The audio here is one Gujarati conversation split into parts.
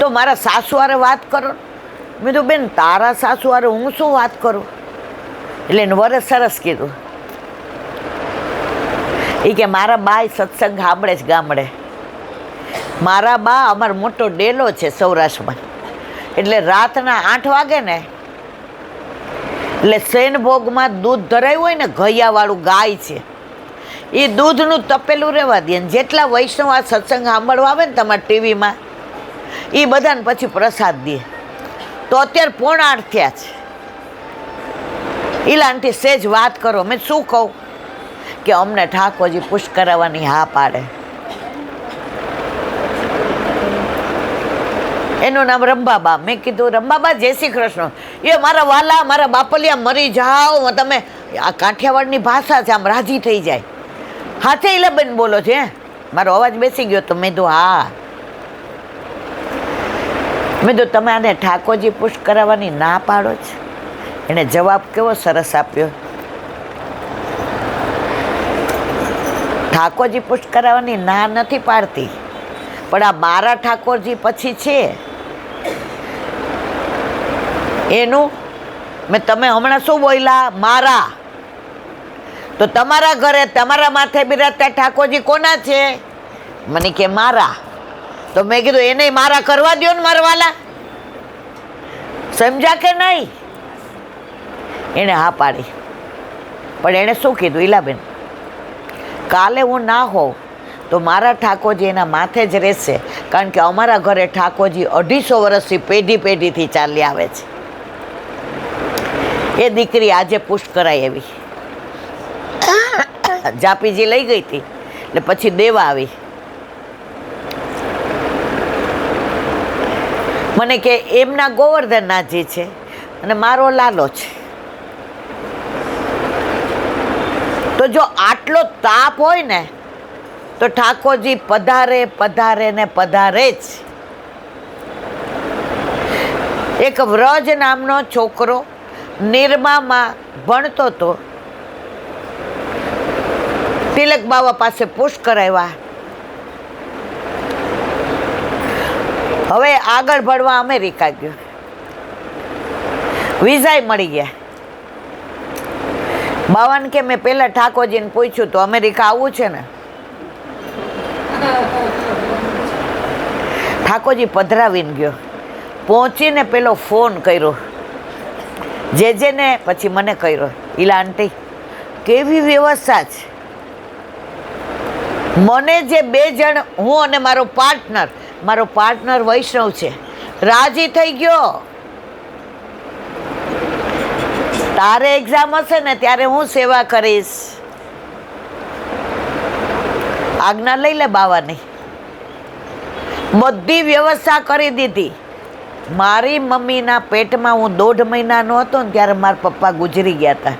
તો મારા સાસુવારે વાત કરો. મેં તો બેન તારા સાસુવારે હું શું વાત કરું? એટલે એને વરસ સરસ કીધું. એ કે મારા બા સત્સંગ સાંભળે જ ગામડે. મારા બા અમારો મોટો ડેલો છે સૌરાષ્ટ્રમાં. એટલે રાતના 8 વાગે ને એટલે શેનભોગમાં દૂધ ધરાયું હોય ને, ઘૈયાવાળું ગાય છે, એ દૂધનું તપેલું રહેવા દે. જેટલા વૈષ્ણવ આ સત્સંગ સાંભળવા આવે ને તમારા ટીવીમાં, એ બધાને પછી પ્રસાદ દે. તો અત્યારે 7:45 થયા છે. ઈલા આંટી સેજ વાત કરો. મેં શું કહું કે અમને ઠાકોરજી પુશ કરાવવાની હા પાડે. એનું નામ રંભાબા. મેં કીધું રંભાબા જય શ્રી કૃષ્ણ. એ મારા વાલા, મારા બાપલિયા મરી જાઓ તમે. આ કાઠિયાવાડની ભાષા છે, આમ રાજી થઈ જાય. હાથે ઈલાબેન બોલો છે? મારો અવાજ બેસી ગયો તો મેં કીધું હા. મેં કીધું તમે આને ઠાકોરજી પુશ કરાવવાની ના પાડો છો? એને જવાબ કેવો સરસ આપ્યો. ઠાકોરજી પુશ કરાવવાની ના નથી પાડતી, પણ આ મારા ઠાકોરજી પછી છે એનું. મેં તમે હમણાં શું બોલ્યા? મારા. તો તમારા ઘરે તમારા માથે બિરાજતા ઠાકોરજી કોના છે? મને કે મારા. તો મેં કીધું એને મારા કરવા દો ને મારા વાલા. સમજ્યા કે નહીં? એણે હા પાડી. પણ એણે શું કીધું ઈલાબેન, કાલે હું ના હોઉં તો મારા ઠાકોરજી એના માથે જ રહેશે. કારણ કે અમારા ઘરે ઠાકોરજી 250 વર્ષથી પેઢીથી ચાલી આવે છે. એ દીકરી આજે પુશ કરાઈ આવી. જાપીજી લઈ ગઈ હતી એટલે પછી દેવા આવી. મને કે એમના ગોવર્ધનનાથજી છે અને મારો લાલો છે. તો જો આટલો તાપ હોય ને તો ઠાકોરજી પધારે પધારે ને પધારે જ. એક વ્રજ નામનો છોકરો નિરમામાં ભણતો હતો. તિલક બાવા પાસે પુશ કરાવ્યા. હવે આગળ ભણવા અમેરિકા ગયો. વિઝાય મળી ગયા. બાવાને કે મેં પહેલા ઠાકોરજીને પૂછ્યું તો અમેરિકા આવવું છે ને. ઠાકોરજી પધરાવીને ગયો. પહોંચીને પેલો ફોન કર્યો જેને, પછી મને કર્યો. ઈલા આંટી કેવી વ્યવસ્થા છે. મને જે 2 જણ, હું અને મારો પાર્ટનર વૈષ્ણવ છે, રાજી થઈ ગયો. તારે એક્ઝામ હશે ને ત્યારે હું સેવા કરીશ. આજ્ઞા લઈ લે બાવાની. બધી વ્યવસ્થા કરી દીધી. મારી મમ્મીના પેટમાં હું 1.5 મહિનાનો હતો ને ત્યારે મારા પપ્પા ગુજરી ગયા હતા.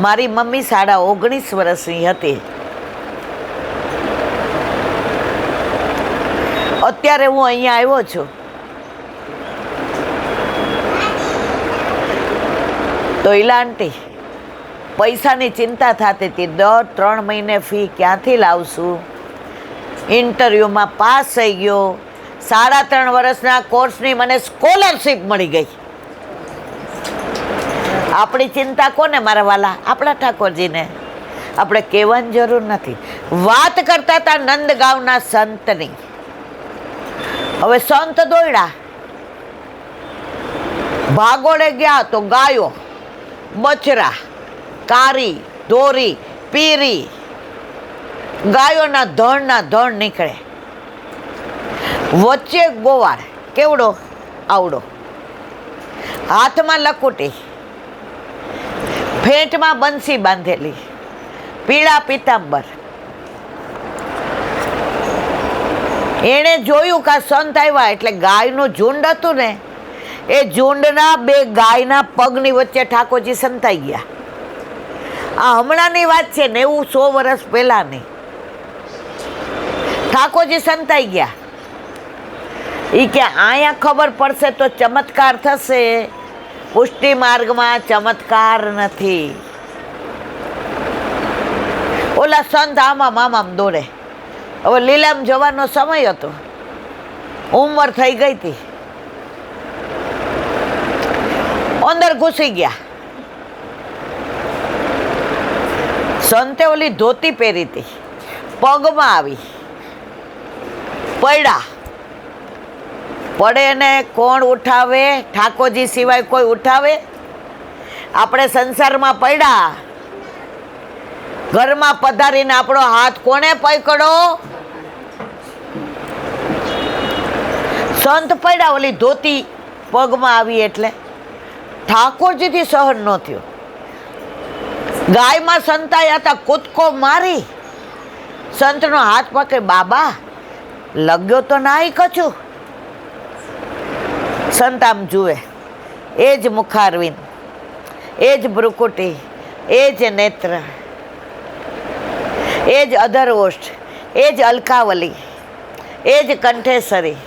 મારી મમ્મી 19.5 વર્ષની હતી. અત્યારે હું અહીંયા આવ્યો છું. તો ઈલા આંટી પૈસાની ચિંતા થતી હતી. દર 3 મહિને ફી ક્યાંથી લાવશું? ઇન્ટરવ્યૂમાં પાસ થઈ ગયો. 3.5 વર્ષના કોર્સની મને સ્કોલરશીપ મળી ગઈ. આપણી ચિંતા કોને મારા વાલા? આપણા ઠાકોરજીને. આપણે કહેવાની જરૂર નથી. વાત કરતા હતા નંદગાંવના સંતની. હવે સંત દોડ્યા, ભાગોળે ગયા તો ગાયો, બચરા, કારી, ધોરી, પીરી, ગાયોના ધણ નીકળે. વચ્ચે ગોવાળ, કેવડો આવડો, હાથમાં લકુટી, ફેંટમાં બંસી બાંધેલી, પીળા પિતાંબર. એણે જોયું કે સંત આવ્યા એટલે ગાયનું ઝુંડ હતું ને, એ ઝુંડના 2 ગાયના પગની વચ્ચે ઠાકોરજી સંતાઈ ગયા. આ હમણાંની વાત છે, 90-100 વર્ષ પહેલાની. ઠાકોરજી સંતાઈ ગયા. એ કે અહીંયા ખબર પડશે તો ચમત્કાર થશે. પુષ્ટિ માર્ગમાં ચમત્કાર નથી. ઓલા સંત આમ દોડે. હવે લીલામ જવાનો સમય હતો. ઉંમર થઈ ગઈ હતી, અંદર ઘૂસી ગયા. સંતે ઓલી ધોતી પહેરી હતી, પગમાં આવી, પડ્યા. પડે ને કોણ ઉઠાવે? ઠાકોરજી સિવાય કોઈ ઉઠાવે? આપણે સંસારમાં પડ્યા, ઘરમાં પધારીને આપણો હાથ કોણે પકડો? સંત પડ્યા, ઓલી ધોતી પગમાં આવી એટલે ઠાકોરજીથી સહન ન થયું. ગાયમાં સંતાયા હતા, કૂદકો મારી સંતનો હાથ પકડી, બાબા લગ્યો તો નાઈ કછું. સંત આમ જુએ, એ જ મુખારવિંદ, એ જ ભ્રુકુટી, એ જ નેત્ર, એ જ અધરઓષ્ઠ, એ જ અલકાવલી, એ જ કંઠેસરી,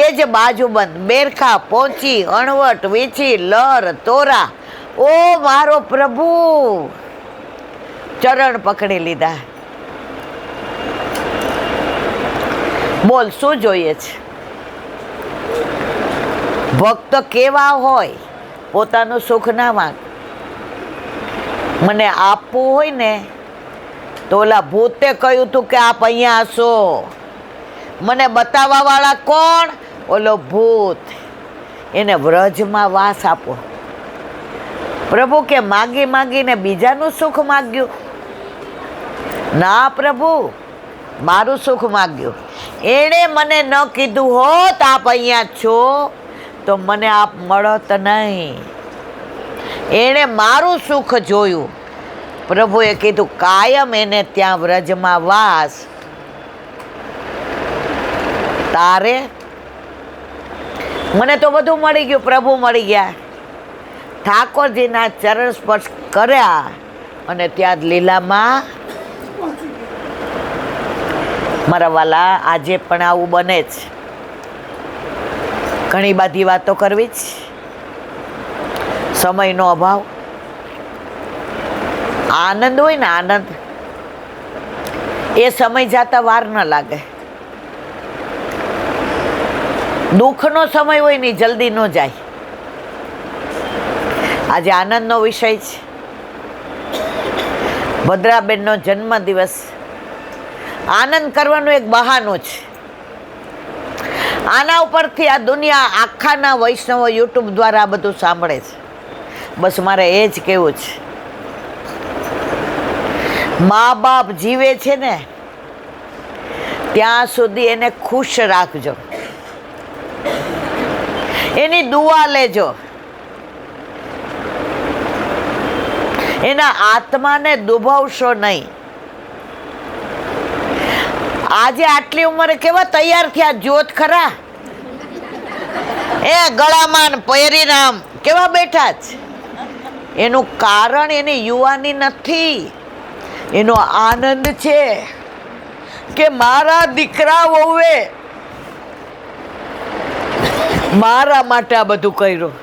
એ જ બાજુબંધ, બેરખા, પોચી, અણવટ, વીછી, લર, તોરા. ઓ મારો પ્રભુ! ચરણ પકડી લીધા. બોલ, શું જોઈએ છે? ભક્ત કેવા હોય? પોતાનું સુખ ના માંગ. મને આપવું હોય ને તો ઓલા ભૂતે કહ્યું તું કે આપ અહીંયા હશો. મને બતાવવા વાળા કોણ? ઓલો ભૂત. એને વ્રજમાં વાસ આપો. પ્રભુ કે માગી માગીને બીજાનું સુખ માગ્યું? ના પ્રભુ, મારું સુખ માગ્યું. એણે મને ન કીધું હોત આપ અહીંયા છો તો મને આપ મળત નહીં. એણે મારું સુખ જોયું. પ્રભુએ કીધું કાયમ એને ત્યાં વ્રજમાં વાસ. તારે? મને તો બધું મળી ગયું, પ્રભુ મળી ગયા. ઠાકોરજીના ચરણ સ્પર્શ કર્યા અને ત્યાં જ લીલામાં. મારા વાલા, આજે પણ આવું બને છે. ઘણી બધી વાતો કરવી જ, સમયનો અભાવ. આનંદ હોય ને આનંદ, એ સમય જતા વાર ન લાગે. દુઃખનો સમય હોય ને જલ્દી ન જાય. આજે આનંદનો વિષય છે. ભદ્રાબેનનો જન્મદિવસ. આનંદ કરવાનું એક બહાનું છે. આના ઉપરથી આ દુનિયા આખાના વૈષ્ણવો યુટ્યુબ દ્વારા આ બધું સાંભળે છે. બસ મારે એ જ કહેવું છે, મા બાપ જીવે છે ને ત્યાં સુધી એને ખુશ રાખજો, એની દુઆ લેજો, એના આત્માને દુભાવશો નહીં. આજે આટલી ઉંમરે કેવા તૈયાર થયા, જોત ખરા? એ ગળામાં પહેરીને આમ કેવા બેઠા છે? એનું કારણ એની યુવાની નથી, એનો આનંદ છે કે મારા દીકરા વહુએ મારા માટે આ બધું કર્યું.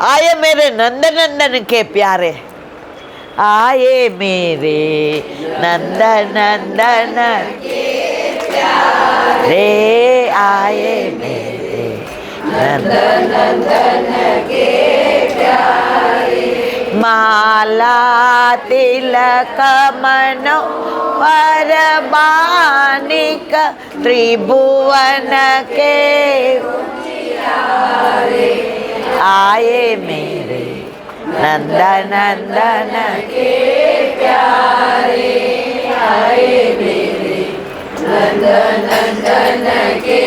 આયે મેરે નંદનંદન કે પ્યારે, आए मेरे नंदन नंदन रे, आए मेरे नंदन नंदन के प्यारे. माला तिलक मनो परबानिक त्रिभुवन के आए मेरे नंदन नंदन के प्यारे, आए मेरे नंदन नंदन के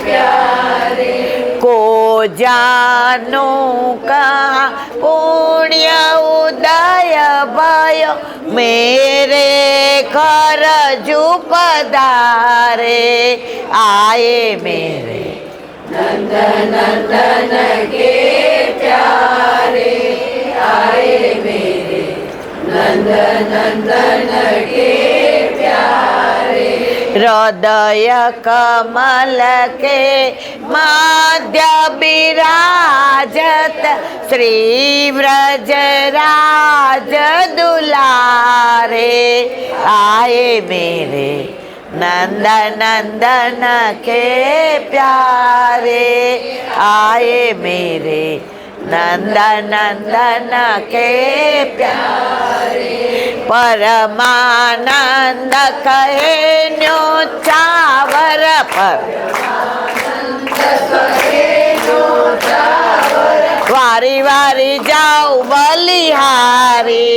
प्यारे. को जानो का पुण्य उदय भय मेरे घर जू पधारे. आए मेरे नंदन नंदन के प्यारे, आए मेरे नंदन नंदन के प्यारे. हृदय कमल के मध्य विराजत श्री व्रजराज दुलारे. आए मेरे नंदन नंदन के प्यारे आए मेरे नंदन नंदन के प्यारे परमानंद कहे न्योचावर पर वारी वारी जाओ बलिहारी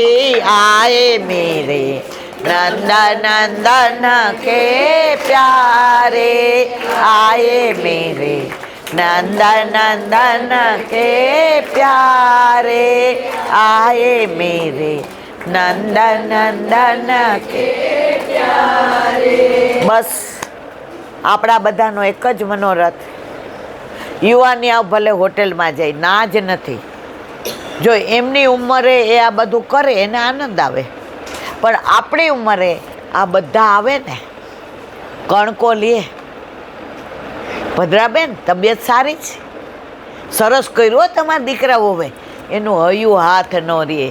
आए मेरे नंदन नंदन के प्यारे आए मेरे नंदन नंदन के प्यारे आए मेरे नंदन नंदन के प्यारे। बस આપણા બધાનો એક જ મનોરથ, યુવાનિયાઓ ભલે હોટેલમાં જાય, ના જ નથી. જો એમની ઉંમરે એ આ બધું કરે એને આનંદ આવે, પણ આપણી ઉંમરે આ બધા આવે ને, કણકો લે. ભદ્રાબેન તબિયત સારી છે? સરસ કર્યું તમારા દીકરાઓ, હવે એનું હૈયું હાથ ન રહે,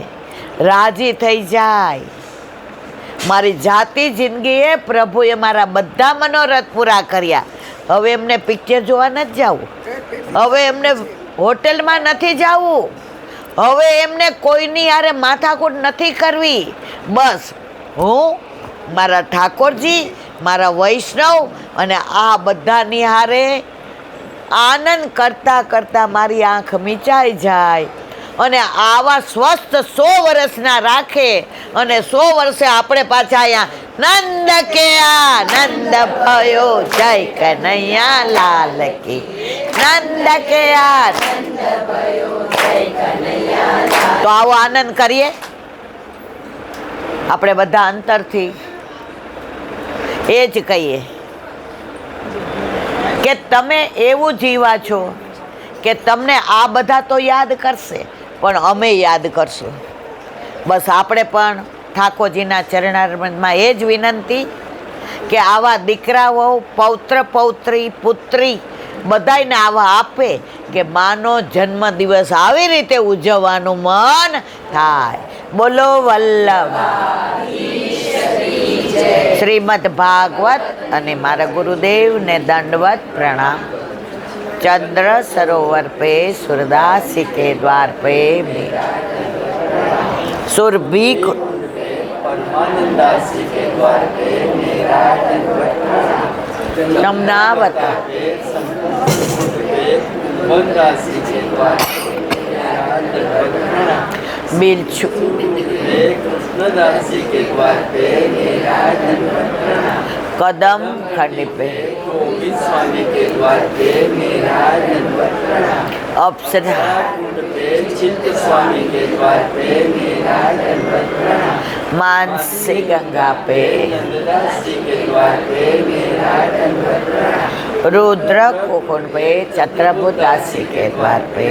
રાજી થઈ જાય. મારી જાતિ જિંદગીએ પ્રભુએ મારા બધા મનોરથ પૂરા કર્યા. હવે એમને પિક્ચર જોવા નથી જવું, હવે એમને હોટેલમાં નથી જવું, હવે એમને કોઈની હારે માથાકૂટ નથી કરવી. બસ હું, મારા ઠાકોરજી, મારા વૈષ્ણવ અને આ બધાની હારે આનંદ કરતાં કરતાં મારી આંખ મીચાઈ જાય અને આવા સ્વસ્થ 100 વર્ષના રાખે અને 100 વર્ષે આપણે પાછા અહીંયા નંદ કે આનંદ ભયો જય કનૈયા લાલ કી નંદ કે આનંદ ભયો જય કનૈયા લાલ. તો આવો આનંદ કરીએ આપણે બધા અંતરથી. એ જ કહીએ કે તમે એવું જીવા છો કે તમને આ બધા તો યાદ કરશે, પણ અમે યાદ કરશું. બસ આપણે પણ ઠાકોરજીના ચરણારવિંદમાં એ જ વિનંતી કે આવા દીકરાઓ, પૌત્ર પૌત્રી, પુત્રી બધાયને આવા આપે કે માનો જન્મદિવસ આવી રીતે ઉજવવાનું મન થાય. બોલો વલ્લભ શ્રીમદ ભાગવત. અને મારા ગુરુદેવને દંડવત પ્રણામ. चंद्र सरोवर पे सूरदासी के द्वार पे सुरभि नमनावत बिलछु कदम खंड पे अप्सरा मानसी गंगा पे रुद्र कोकुंड पे छत्रपुदासी के द्वार पे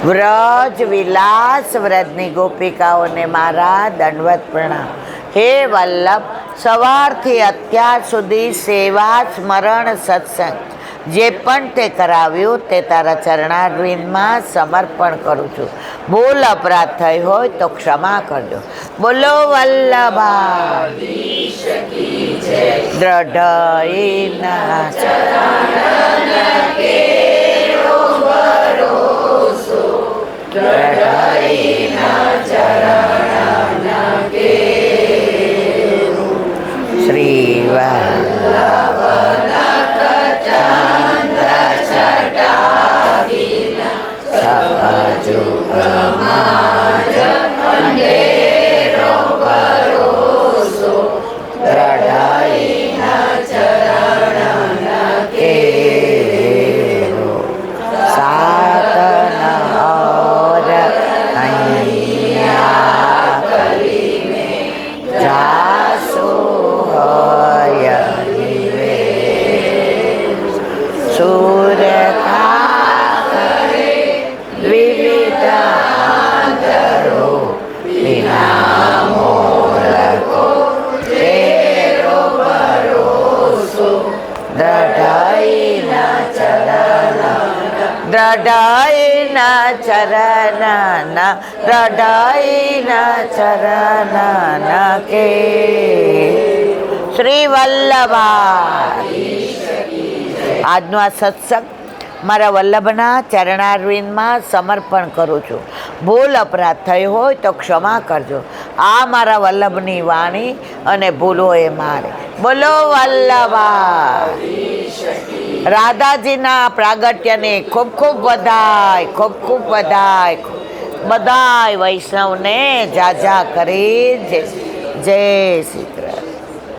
व्रज विलास व्रजनी गोपिकाओने मारा दंडवत प्रणाम. हे वल्लभ, સવારથી અત્યાર સુધી સેવા, સ્મરણ, સત્સંગ જે પણ તે કરાવ્યું તે તારા ચરણારવિંદમાં સમર્પણ કરું છું. ભૂલ અપરાધ થઈ હોય તો ક્ષમા કરજો. બોલો વલ્લભાધીશ કી જય. દ્રઢઈના ચરણ કેરો ભરોસો, દ્રઢઈના ચરણ કે श्री वल्लभ चंद्र छटाविन सहजुग माज अंधेरो भरोसो, द्रढ़ईना चरण केरो साधन और नैया कली में जासो सूर्य विविध बिना मोलको तेरो भरोसो, दृढ़ईना चरण दृढ़ईना चरण दृढ़ईना चरण के શ્રી વલ્લભા. આજનો આ સત્સંગ મારા વલ્લભના ચરણારવિંદમાં સમર્પણ કરું છું. ભૂલ અપરાધ થઈ હોય તો ક્ષમા કરજો. આ મારા વલ્લભની વાણી અને ભૂલો એ મારે. બોલો વલ્લભા. રાધાજીના પ્રાગટ્યને ખૂબ ખૂબ વધાય, ખૂબ ખૂબ વધાય. બધાય વૈષ્ણવને જાજા કરી જય શ્રી કૃષ્ણ.